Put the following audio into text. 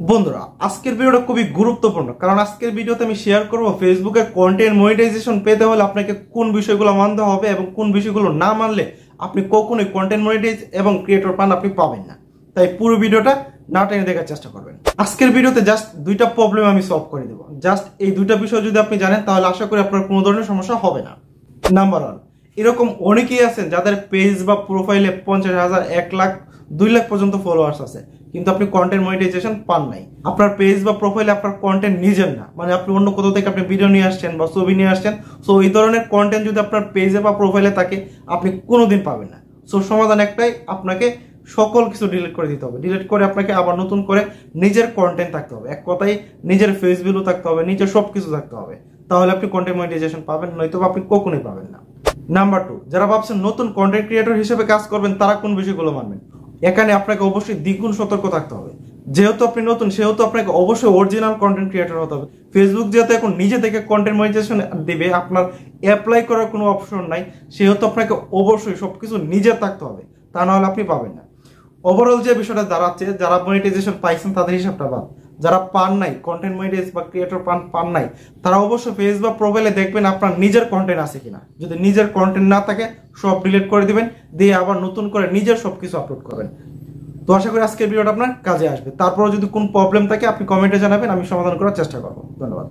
বন্ধুরা আজকের ভিডিওটা খুবই গুরুত্বপূর্ণ, কারণ আজকের ভিডিওতে আমি শেয়ার করব ফেসবুকের কন্টেন্ট মনিটাইজেশন পেতে হলে আপনাকে কোন বিষয়গুলো মানতে হবে এবং কোন বিষয়গুলো না মানলে আপনি কখনোই কন্টেন্ট মনিটাইজ এবং ক্রিয়েটর পান আপনি পাবেন না। তাই পুরো ভিডিওটা না টেনে দেখার চেষ্টা করবেন। আজকের ভিডিওতে জাস্ট দুইটা প্রবলেম আমি সলভ করে দেবো। জাস্ট এই দুইটা বিষয় যদি আপনি জানেন তাহলে আশা করি আপনার কোনো ধরনের সমস্যা হবে না। নাম্বার 1, এরকম অনেকেই আছেন যাদের পেজ বা প্রোফাইলে 50,000, 1 লাখ, 2 লাখ পর্যন্ত ফলোয়ার্স আছে, কিন্তু আপনি কন্টেন্ট মনিটাইজেশন পান নাই। আপনার পেজ বা প্রোফাইলে আপনার কন্টেন্ট নিজের না, মানে আপনি অন্য কোথাও থেকে আপনি ভিডিও নিয়ে আসছেন বা ছবি নিয়ে আসছেন। সো এই ধরনের কন্টেন্ট যদি আপনার পেজে বা প্রোফাইলে থাকে আপনি কোনোদিন পাবেন না। সো সমাধান একটাই, আপনাকে সকল কিছু ডিলিট করে দিতে হবে। ডিলিট করে আপনাকে আবার নতুন করে নিজের কন্টেন্ট থাকতে হবে। এক কথায় নিজের ফেস ভ্যালু থাকতে হবে, নিজের সবকিছু থাকতে হবে, তাহলে আপনি কন্টেন্ট মনিটাইজেশন পাবেন, নয়তো আপনি কখনোই পাবেন না। নাম্বার 2, যারা ভাবছেন নতুন কন্টেন্ট ক্রিয়েটর হিসেবে কাজ করবেন তারা কোন বিষয়গুলো মানবেন। এখানে আপনাকে অবশ্যই দ্বিগুণ সতর্ক থাকতে হবে। যেহেতু আপনি নতুন সেহেতু আপনাকে অবশ্যই অরিজিনাল কন্টেন্ট ক্রিয়েটর হতে হবে। ফেসবুক যেহেতু এখন নিজে থেকে কন্টেন্ট মনিটাইজেশন দিবে, আপনার অ্যাপ্লাই করার কোনো অপশন নাই, সেহেতু আপনাকে অবশ্যই সবকিছু নিজের থাকতে হবে, তা না হলে আপনি পাবেন না। ওভারঅল যে বিষয়টা দাঁড়াচ্ছে, যারা মনিটাইজেশন পাইছেন তাদের হিসাবটা বাদ, যারা পান নাই কন্টেন্ট মনিটাইজ বা ক্রিয়েটর পান নাই, তারা অবশ্যই ফেস বা প্রোফাইলে দেখবেন আপনার নিজের কন্টেন্ট আছে কিনা। যদি নিজের কন্টেন্ট না থাকে সব ডিলিট করে দিবেন, দিয়ে আবার নতুন করে নিজের সবকিছু আপলোড করবেন। তো আশা করি আজকের ভিডিওটা আপনার কাজে আসবে। তারপরে যদি কোন প্রবলেম থাকে আপনি কমেন্টে জানাবেন, আমি সমাধান করার চেষ্টা করবো। ধন্যবাদ।